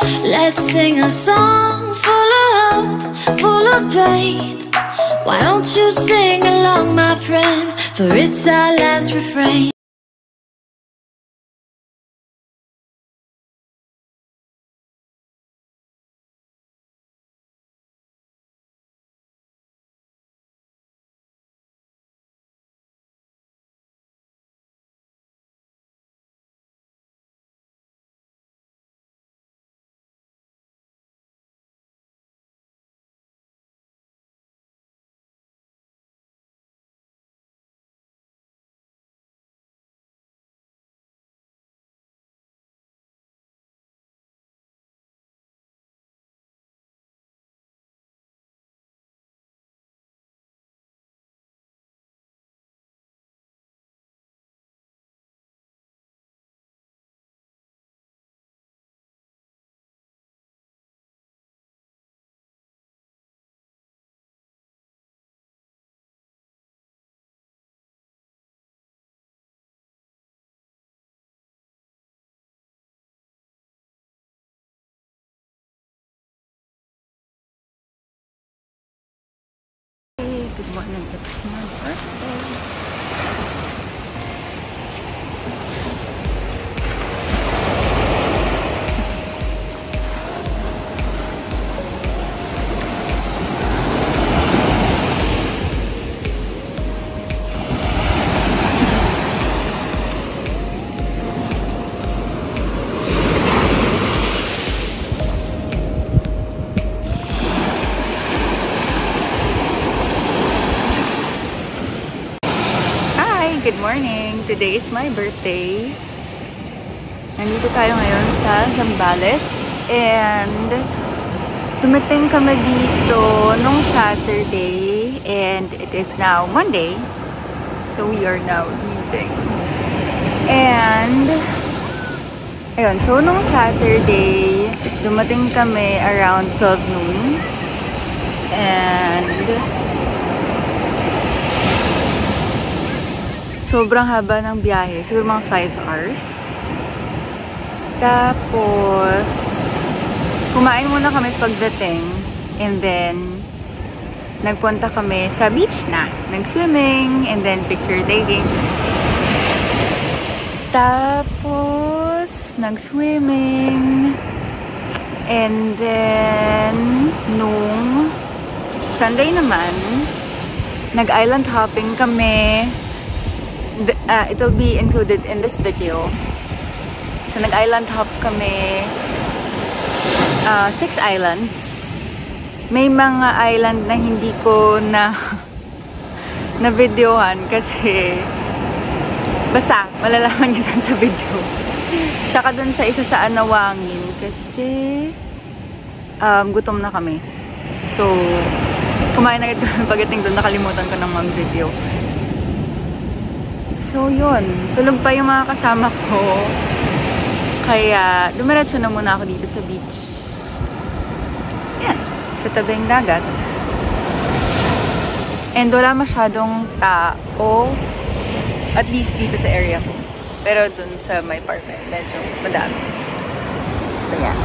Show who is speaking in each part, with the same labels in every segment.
Speaker 1: Let's sing a song full of hope, full of pain. Why don't you sing along, my friend, for it's our last refrain.
Speaker 2: Good morning, it's my birthday. Good morning! Today is my birthday. Nandito tayo ngayon sa Zambales and dumating kami dito nung Saturday and it is now Monday. So we are now leaving. And ayun, so nung Saturday dumating kami around 12 noon and sobrang haba ng biyahe. Siguro mga 5 hours. Tapos, kumain muna kami pagdating. And then, nagpunta kami sa beach na. Nag-swimming. And then, picture taking. Tapos, nag-swimming. And then, nung Sunday naman, nag-island hopping kami. It will be included in this video. So nag-island hop kami 6 islands. May mga island na hindi ko na videohan kasi basta malalaman niyo dun sa video. Tsaka dun sa isa sa Anawangin kasi gutom na kami. So kumain agad kami pagdating dun, nakalimutan ko ng mag-video. So, yun. Tulog pa yung mga kasama ko. Kaya, dumiretso na muna ako dito sa beach. Yan. Sa tabing dagat. And wala masyadong tao. At least dito sa area ko. Pero dun sa my partner, medyo madami. So, yan.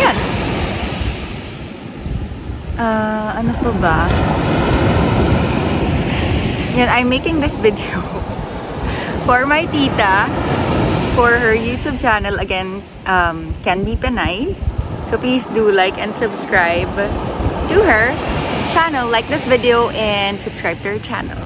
Speaker 2: Yan. Ano pa ba? Yan, I'm making this video for my tita, for her YouTube channel, again, Can Be Pinay. So please do like and subscribe to her channel, like this video, and subscribe to her channel.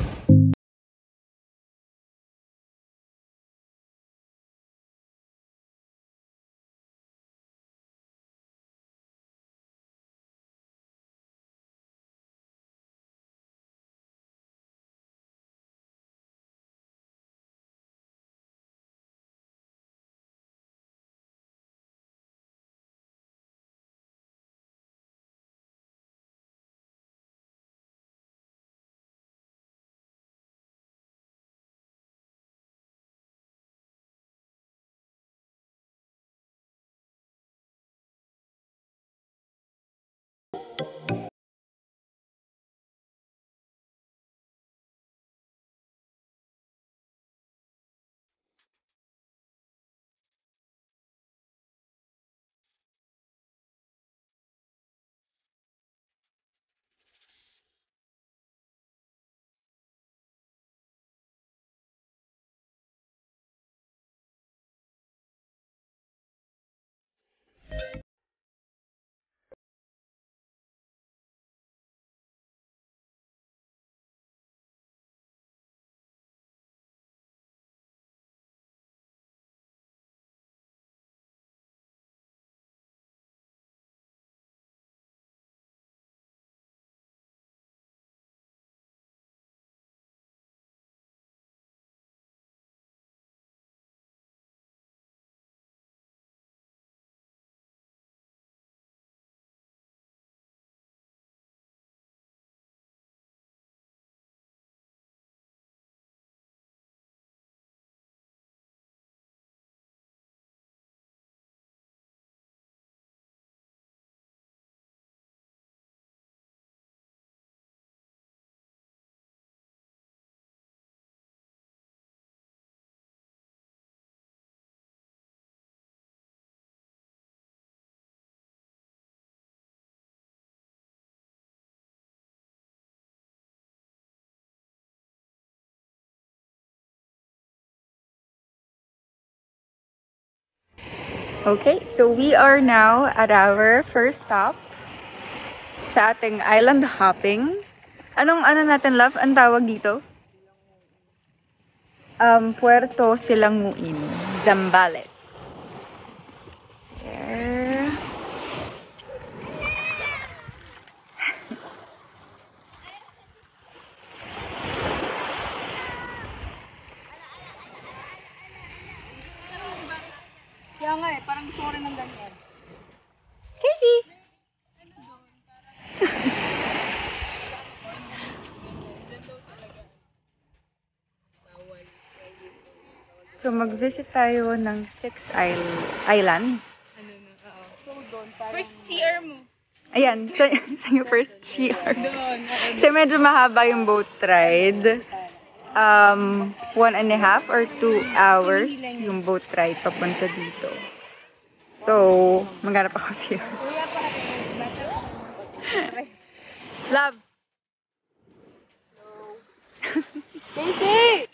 Speaker 2: Okay, so we are now at our first stop sa ating island hopping. Ano natin, love? Ang tawag dito? Puerto Silanguin, Zambales. There.
Speaker 3: Kaya nga eh, parang gusto ko rin ng ganyan.
Speaker 2: Casey! So, mag-visit tayo ng 6 island.
Speaker 3: So doon, parang... First CR mo.
Speaker 2: Ayan, sa yung first CR.
Speaker 3: Doon.
Speaker 2: So, medyo mahaba yung boat ride. 1.5 or 2 hours yung boat ride papunta dito. So, maghanap ako siya.
Speaker 3: Kuya pa
Speaker 2: Love!
Speaker 3: Casey!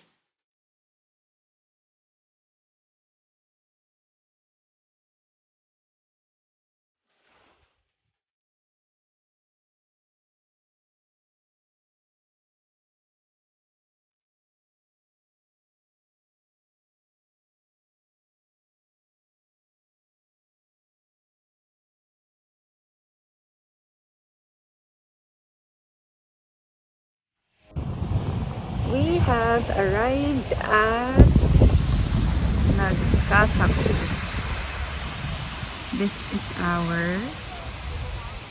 Speaker 2: We have arrived at Nagsasa Cove. This is our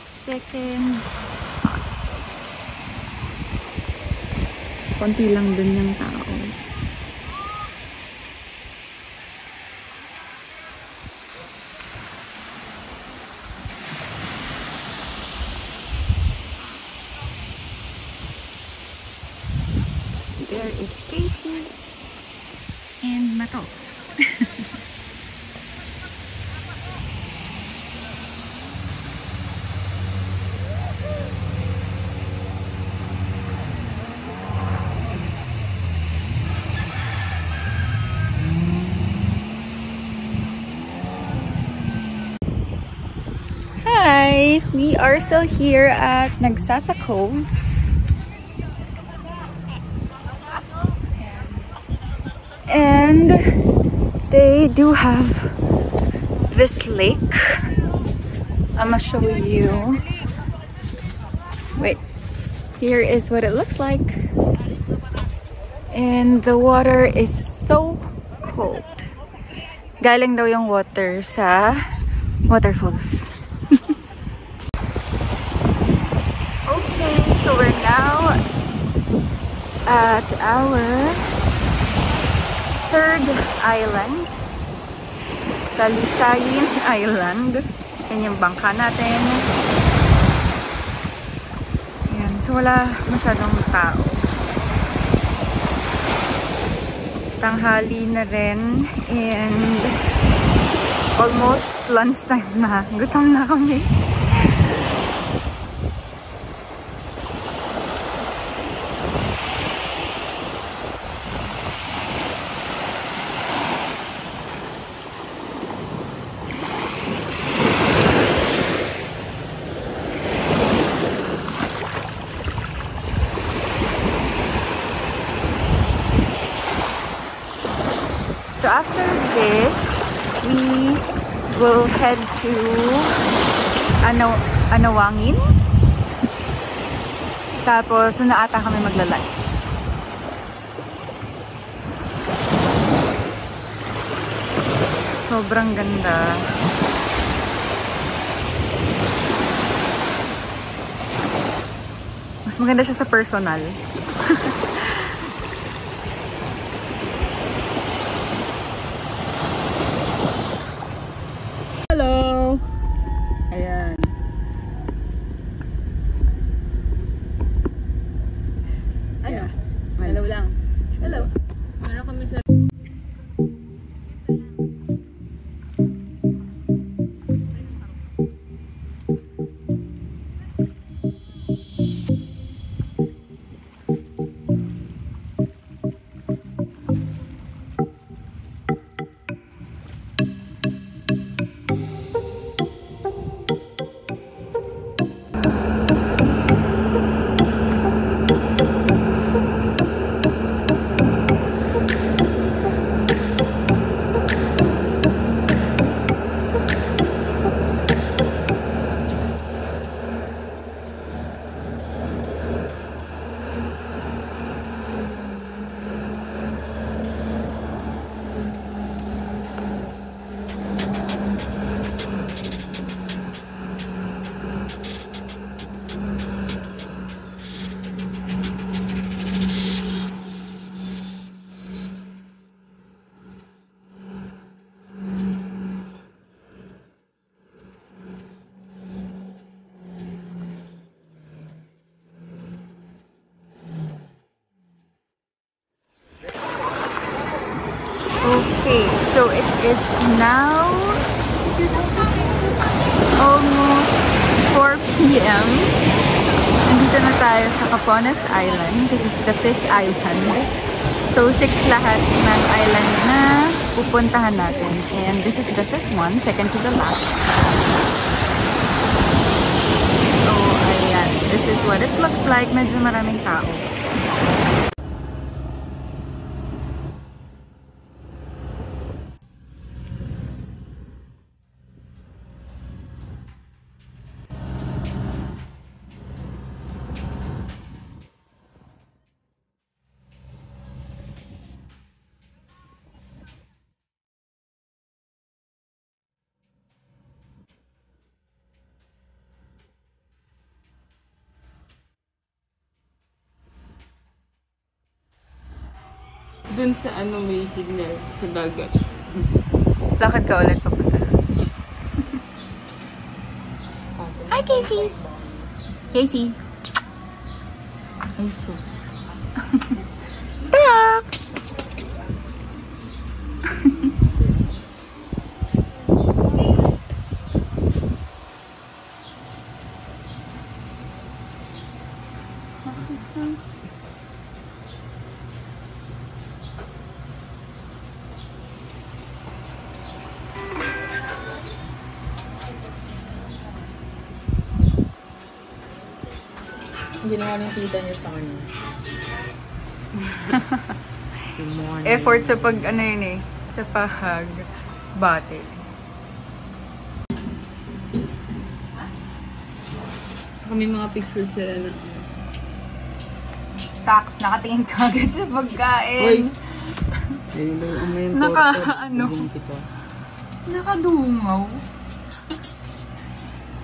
Speaker 2: second spot. Konti lang dun yung tao. There is Casey and Mato. Hi! We are still here at Nagsasa Cove. And they do have this lake. I'm gonna show you. Wait, here is what it looks like. And the water is so cold. Galing daw yung water sa waterfalls. Okay, so we're now at our third island, Talisayin Island. Yan yung bangka natin. Yan. So, wala masyadong tao. Tanghali na rin. And almost lunchtime na. Gutom na kami. So after this, we will head to Anawangin. Tapos, na ata kami magla-lunch. Sobrang ganda. Mas maganda siya sa personal.
Speaker 3: Hello! Ayan. Ano? Hello lang. Hello. Meron kami sa...
Speaker 2: is now almost 4 p.m. Nandito na tayo sa Capones Island. This is the 5th island. So, 6 lahat ng island na pupuntahan natin. And this is the 5th one, second to the last. So, ayan. This is what it looks like. Medyo maraming tao.
Speaker 3: Dun sa ano may signal sa dagat.
Speaker 2: Lakad ka ulit papunta. Hi, Casey! Casey! Ay, sus. Tak!
Speaker 3: Ginawa ng tita niya sa kanya. Good morning.
Speaker 2: Effort sa pag, ano yun eh, sa pahag bate.
Speaker 3: Saka may mga pictures sila na.
Speaker 2: Tax, nakatingin ka agad sa pagkain. Naka-ano? Nakadungaw.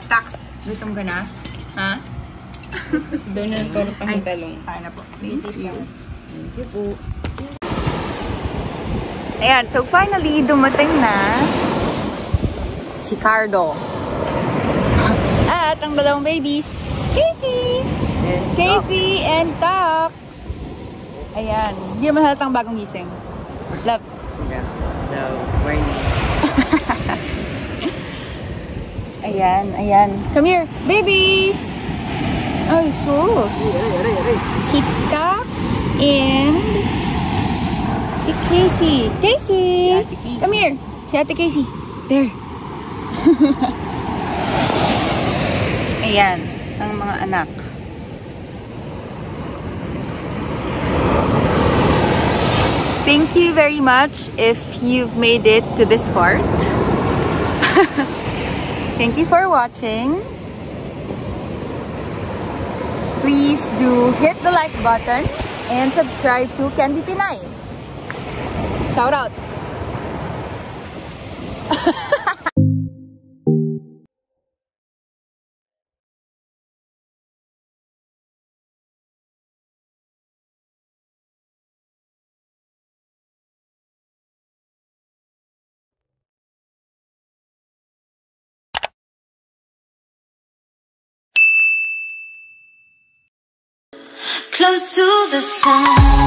Speaker 2: Tax, gutom ka na? Ha?
Speaker 3: Doon na tortang talong.
Speaker 2: Kaya na po. Thank you.
Speaker 3: Thank you po.
Speaker 2: Ayan, so finally, dumating na si Cardo. At ang dalawang babies, Casey and Tax. Ayan, hindi naman halatang bagong gising. Love.
Speaker 3: Yeah, no, morning.
Speaker 2: Ayan. Come here, babies! Ay, sus. Si Tax and si Casey. Casey! Come here. Si Ate Casey. There. Ayan, ang mga anak. Thank you very much if you've made it to this part. Thank you for watching. Please do hit the like button and subscribe to Candy Pinay. Shout out!
Speaker 1: Close to the sun.